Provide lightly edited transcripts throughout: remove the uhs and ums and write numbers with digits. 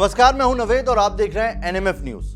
नमस्कार, मैं हूं नवेद और आप देख रहे हैं एनएमएफ न्यूज।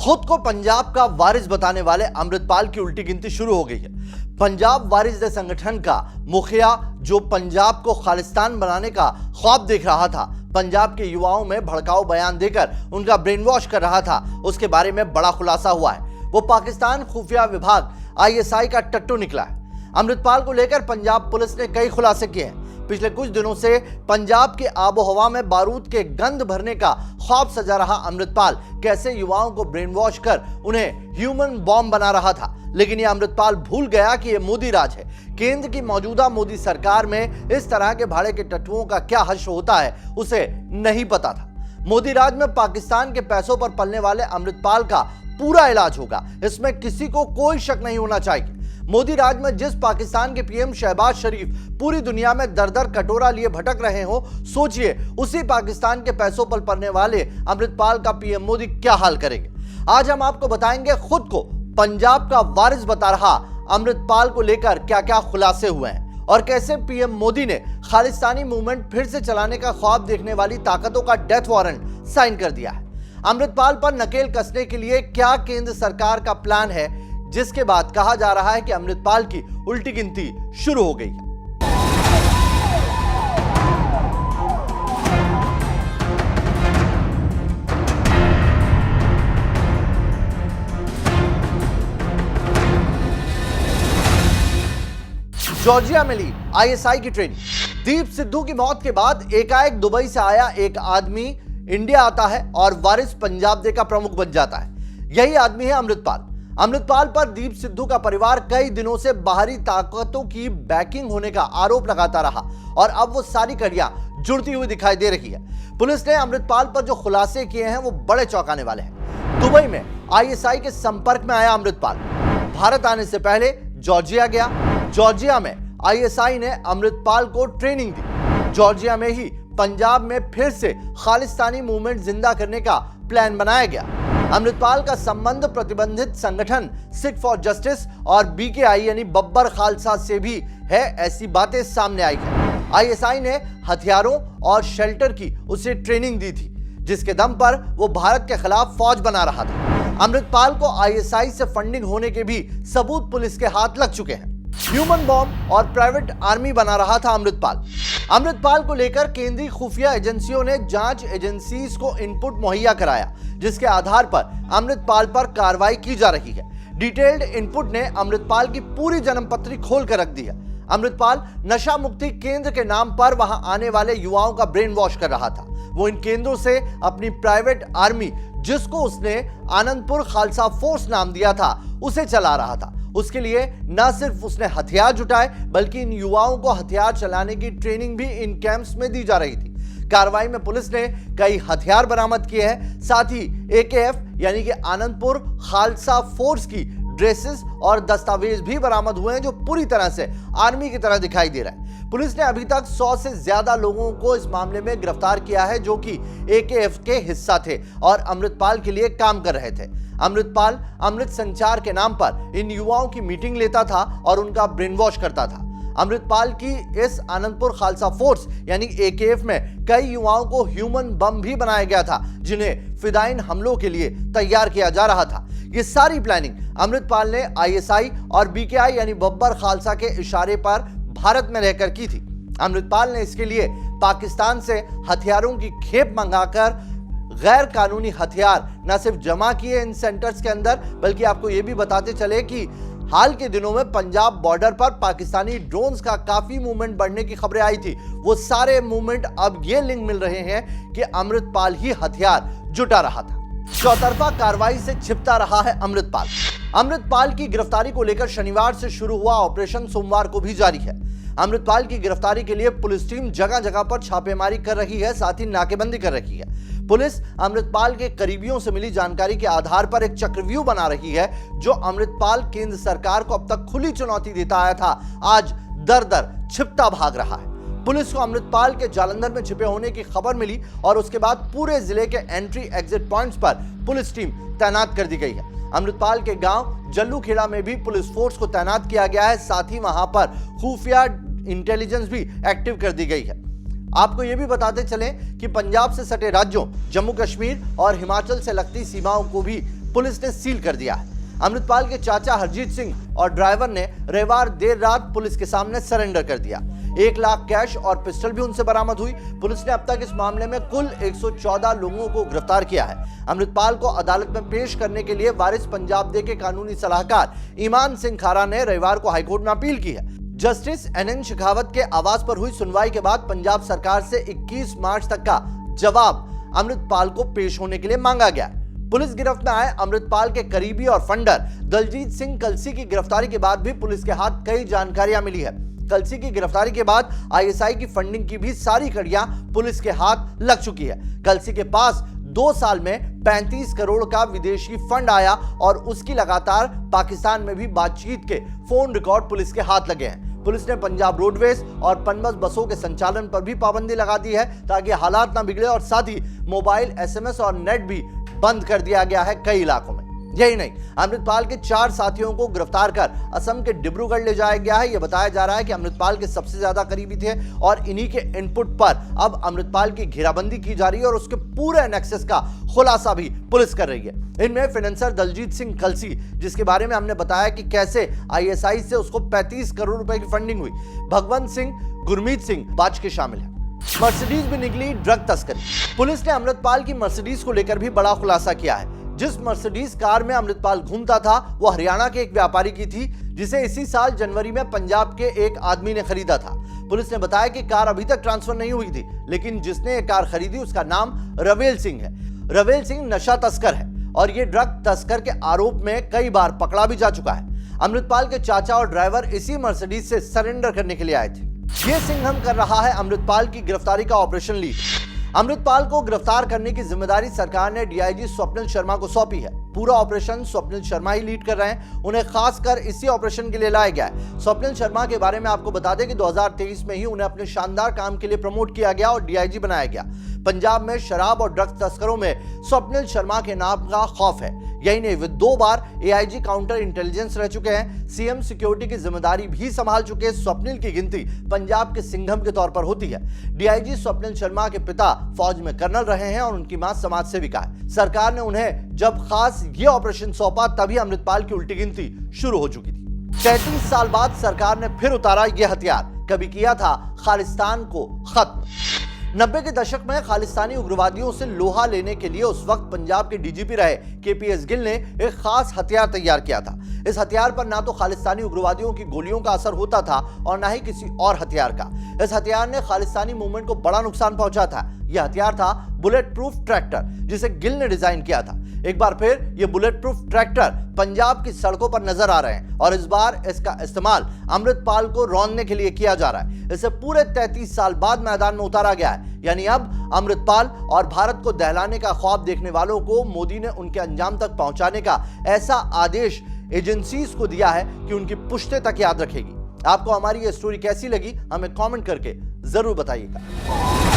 खुद को पंजाब का वारिस बताने वाले अमृतपाल की उल्टी गिनती शुरू हो गई है। पंजाब वारिस दे संगठन का मुखिया जो पंजाब को खालिस्तान बनाने का ख्वाब देख रहा था, पंजाब के युवाओं में भड़काऊ बयान देकर उनका ब्रेन वॉश कर रहा था, उसके बारे में बड़ा खुलासा हुआ है। वो पाकिस्तान खुफिया विभाग आईएसआई का टट्टू निकला है। अमृतपाल को लेकर पंजाब पुलिस ने कई खुलासे किए हैं। पिछले कुछ दिनों से पंजाब के आबो हवा में बारूद के गंध भरने का ख्वाब सजा रहा अमृतपाल कैसे युवाओं को ब्रेन वॉश कर उन्हें ह्यूमन बॉम्ब बना रहा था। लेकिन यह अमृतपाल भूल गया कि यह मोदी राज है। केंद्र की मौजूदा मोदी सरकार में इस तरह के भाड़े के टट्टुओं का क्या हश्र होता है उसे नहीं पता था। मोदी राज में पाकिस्तान के पैसों पर पलने वाले अमृतपाल का पूरा इलाज होगा, इसमें किसी को कोई शक नहीं होना चाहिए। मोदी राज में जिस पाकिस्तान के पीएम शहबाज शरीफ पूरी दुनिया में दर दर कटोरा लिए भटक रहे हो, सोचिए उसी पाकिस्तान के पैसों पर पलने वाले अमृतपाल का पीएम मोदी क्या हाल करेंगे। आज हम आपको बताएंगे खुद को पंजाब का वारिस बता रहा अमृतपाल को लेकर क्या क्या खुलासे हुए हैं और कैसे पीएम मोदी ने खालिस्तानी मूवमेंट फिर से चलाने का ख्वाब देखने वाली ताकतों का डेथ वारंट साइन कर दिया है। अमृतपाल पर नकेल कसने के लिए क्या केंद्र सरकार का प्लान है, जिसके बाद कहा जा रहा है कि अमृतपाल की उल्टी गिनती शुरू हो गई है। जॉर्जिया में ली आईएसआई की ट्रेनिंग। दीप सिद्धू की मौत के बाद एकाएक दुबई से आया एक आदमी इंडिया आता है और वारिस पंजाब दे का प्रमुख बन जाता है। यही आदमी है अमृतपाल। अमृतपाल पर दीप सिद्धू का परिवार कई दिनों से बाहरी ताकतों की बैकिंग होने का आरोप लगाता रहा और अब वो सारी कड़ियां जुड़ती हुई दिखाई दे रही है। पुलिस ने अमृतपाल पर जो खुलासे किए हैं वो बड़े चौंकाने वाले हैं। दुबई में आईएसआई के संपर्क में आया अमृतपाल। भारत आने से पहले जॉर्जिया गया। जॉर्जिया में आईएसआई ने अमृतपाल को ट्रेनिंग दी। जॉर्जिया में ही पंजाब में फिर से खालिस्तानी मूवमेंट जिंदा करने का प्लान बनाया गया। अमृतपाल का संबंध प्रतिबंधित संगठन सिख फॉर जस्टिस और बीकेआई यानी बब्बर खालसा से भी है, ऐसी बातें सामने आई है। आईएसआई ने हथियारों और शेल्टर की उसे ट्रेनिंग दी थी, जिसके दम पर वो भारत के खिलाफ फौज बना रहा था। अमृतपाल को आईएसआई से फंडिंग होने के भी सबूत पुलिस के हाथ लग चुके हैं। ह्यूमन बॉम्ब और प्राइवेट आर्मी बना रहा था अमृतपाल। अमृतपाल को लेकर केंद्रीय खुफिया एजेंसियों ने जांच एजेंसीज को इनपुट मुहैया कराया, जिसके आधार पर अमृतपाल पर कार्रवाई की जा रही है। डिटेल्ड इनपुट ने अमृतपाल की पूरी जन्मपत्री खोल कर रख दी है। अमृतपाल नशा मुक्ति केंद्र के नाम पर वहां आने वाले युवाओं का ब्रेन वॉश कर रहा था। वो इन केंद्रों से अपनी प्राइवेट आर्मी, जिसको उसने आनंदपुर खालसा फोर्स नाम दिया था, उसे चला रहा था। उसके लिए न सिर्फ उसने हथियार जुटाए बल्कि इन युवाओं को हथियार चलाने की ट्रेनिंग भी इन कैंप्स में दी जा रही थी। कार्रवाई में पुलिस ने कई हथियार बरामद किए हैं, साथ ही एकेएफ यानी कि आनंदपुर खालसा फोर्स की ड्रेसेस और दस्तावेज भी बरामद हुए हैं, जो पूरी तरह से आर्मी की तरह दिखाई दे रहा है। पुलिस ने अभी तक 100 से ज्यादा लोगों को इस मामले में गिरफ्तार किया है, जो कि एकेएफ के हिस्सा थे और अमृतपाल के लिए काम कर रहे थे। अमृतपाल अमृत संचार के नाम पर इन युवाओं की मीटिंग लेता था और उनका ब्रेन वॉश करता था। अमृतपाल की इस आनंदपुर खालसा फोर्स यानी एकेएफ में कई युवाओं को ह्यूमन बम भी बनाया गया था, जिन्हें फिदाइन हमलों के लिए तैयार किया जा रहा था। ये सारी प्लानिंग अमृतपाल ने आईएसआई और बीकेआई यानी बब्बर खालसा के इशारे पर भारत में रहकर की थी। अमृतपाल ने इसके लिए पाकिस्तान से हथियारों की खेप मंगाकर गैर कानूनी हथियार न सिर्फ जमा किए इन सेंटर्स के अंदर, बल्कि आपको यह भी बताते चले कि हाल के दिनों में पंजाब बॉर्डर पर पाकिस्तानी ड्रोन्स का काफी मूवमेंट बढ़ने की खबरें आई थी। वो सारे मूवमेंट अब ये लिंक मिल रहे हैं कि अमृतपाल ही हथियार जुटा रहा था। चौतरफा कार्रवाई से छिपता रहा है अमृतपाल। अमृतपाल की गिरफ्तारी को लेकर शनिवार से शुरू हुआ ऑपरेशन सोमवार को भी जारी है। अमृतपाल की गिरफ्तारी के लिए पुलिस टीम जगह जगह पर छापेमारी कर रही है, साथ ही नाकेबंदी कर रही है। पुलिस अमृतपाल के करीबियों से मिली जानकारी के आधार पर एक चक्रव्यूह बना रही है, जो अमृतपाल केंद्र सरकार को अब तक खुली चुनौती देता आया था, आज दर दर छिपता भाग रहा है। पुलिस को अमृतपाल के जालंधर में छिपे होने की खबर मिली और उसके बाद पूरे जिले के एंट्री एग्जिट पॉइंट्स पर पुलिस टीम तैनात कर दी गई है। अमृतपाल के गांव जल्लूखेड़ा में भी पुलिस फोर्स को तैनात किया गया है, साथ ही वहां पर खुफिया इंटेलिजेंस भी एक्टिव कर दी गई है। आपको यह भी बताते चलें कि पंजाब से सटे राज्यों जम्मू कश्मीर और हिमाचल से लगती सीमाओं को भी पुलिस ने सील कर दिया है। अमृतपाल के चाचा हरजीत सिंह और ड्राइवर ने रविवार देर रात पुलिस के सामने सरेंडर कर दिया। 1 लाख कैश और पिस्टल भी उनसे बरामद हुई। पुलिस ने अब तक इस मामले में कुल 114 लोगों को गिरफ्तार किया है। अमृतपाल को अदालत में पेश करने के लिए वारिस पंजाब दे के कानूनी सलाहकार ईमान सिंह खारा ने रविवार को हाईकोर्ट में अपील की है। जस्टिस NN शेखावत के आवाज पर हुई सुनवाई के बाद पंजाब सरकार से 21 मार्च तक का जवाब अमृतपाल को पेश होने के लिए मांगा गया। पुलिस गिरफ्त में आए अमृतपाल के करीबी और फंडर दलजीत सिंह कलसी की गिरफ्तारी के बाद भी पुलिस के हाथ कई जानकारियां मिली है। कलसी की गिरफ्तारी के बाद ISI की फंडिंग की भी सारी कड़ियां पुलिस के हाथ लग चुकी है। कलसी के पास 2 साल में 35 करोड़ का विदेशी फंड आया और उसकी लगातार पाकिस्तान में भी बातचीत के फोन रिकॉर्ड पुलिस के हाथ लगे हैं। पुलिस ने पंजाब रोडवेज और पनबस बसों के संचालन पर भी पाबंदी लगा दी है ताकि हालात ना बिगड़े और साथ ही मोबाइल SMS और नेट भी बंद कर दिया गया है कई इलाकों में। यही नहीं, अमृतपाल के 4 साथियों को गिरफ्तार कर असम के डिब्रूगढ़ ले जाया गया है। यह बताया जा रहा है कि अमृतपाल के सबसे ज्यादा करीबी थे और इन्हीं के इनपुट पर अब अमृतपाल की घेराबंदी की जा रही है और उसके पूरे नेक्सस का खुलासा भी पुलिस कर रही है। इनमें फाइनेंसर दलजीत सिंह कलसी, जिसके बारे में हमने बताया कि कैसे ISI से उसको 35 करोड़ रुपए की फंडिंग हुई, भगवंत सिंह, गुरमीत सिंह बाजके शामिल है। मर्सिडीज भी निकली ड्रग तस्करी। पुलिस ने अमृतपाल की मर्सिडीज को लेकर भी बड़ा खुलासा किया है। जिस मर्सिडीज कार में अमृतपाल घूमता था वो हरियाणा के एक व्यापारी की थी, जिसे इसी साल जनवरी में पंजाब के एक आदमी ने खरीदा था। पुलिस ने बताया कि कार अभी तक ट्रांसफर नहीं हुई थी, लेकिन जिसने ये कार खरीदी उसका नाम रवेल सिंह है। रवेल सिंह नशा तस्कर है और ये ड्रग तस्कर के आरोप में कई बार पकड़ा भी जा चुका है। अमृतपाल के चाचा और ड्राइवर इसी मर्सिडीज से सरेंडर करने के लिए आए थे। ये सिंघम कर रहा है अमृतपाल की गिरफ्तारी का ऑपरेशन लीड। अमृतपाल को गिरफ्तार करने की जिम्मेदारी सरकार ने DIG स्वप्निल शर्मा को सौंपी है। पूरा ऑपरेशन स्वप्निल शर्मा ही लीड कर रहे हैं। उन्हें खासकर इसी ऑपरेशन के लिए लाया गया है। स्वप्निल शर्मा के बारे में आपको बता दें कि 2023 में ही उन्हें अपने शानदार काम के लिए प्रमोट किया गया और DIG बनाया गया। पंजाब में शराब और ड्रग्स तस्करों में स्वप्निल शर्मा के नाम का खौफ है। यही नहीं, वे 2 बार AIG काउंटर इंटेलिजेंस रह चुके हैं। CM सिक्योरिटी की जिम्मेदारी भी संभाल चुके स्वप्निल की गिनती पंजाब के सिंघम के तौर पर होती है। DIG स्वप्निल शर्मा के पिता फौज में कर्नल रहे हैं और उनकी मां समाज सेविका है। सरकार ने उन्हें जब खास ये ऑपरेशन सौंपा तभी अमृतपाल की उल्टी गिनती शुरू हो चुकी थी। 33 साल बाद सरकार ने फिर उतारा यह हथियार। कभी किया था खालिस्तान को खत्म। 90 के दशक में खालिस्तानी उग्रवादियों से लोहा लेने के लिए उस वक्त पंजाब के DGP रहे KPS गिल ने एक खास हथियार तैयार किया था। इस हथियार पर ना तो खालिस्तानी उग्रवादियों की गोलियों का असर होता था और ना ही किसी और हथियार का। इस हथियार ने खालिस्तानी मूवमेंट को बड़ा नुकसान पहुंचा था। यह हथियार था बुलेट प्रूफ ट्रैक्टर, जिसे गिल ने डिजाइन किया था। एक बार फिर यह बुलेट प्रूफ ट्रैक्टर पंजाब की सड़कों पर नजर आ रहे हैं और इस बार इसका इस्तेमाल अमृतपाल को रौंदने के लिए किया जा रहा है। इसे पूरे 33 साल बाद मैदान में उतारा गया है। यानी अब अमृतपाल और भारत को दहलाने का ख्वाब देखने वालों को मोदी ने उनके अंजाम तक पहुंचाने का ऐसा आदेश एजेंसीज को दिया है कि उनकी पुश्ते तक याद रखेगी। आपको हमारी ये स्टोरी कैसी लगी हमें कमेंट करके जरूर बताइएगा।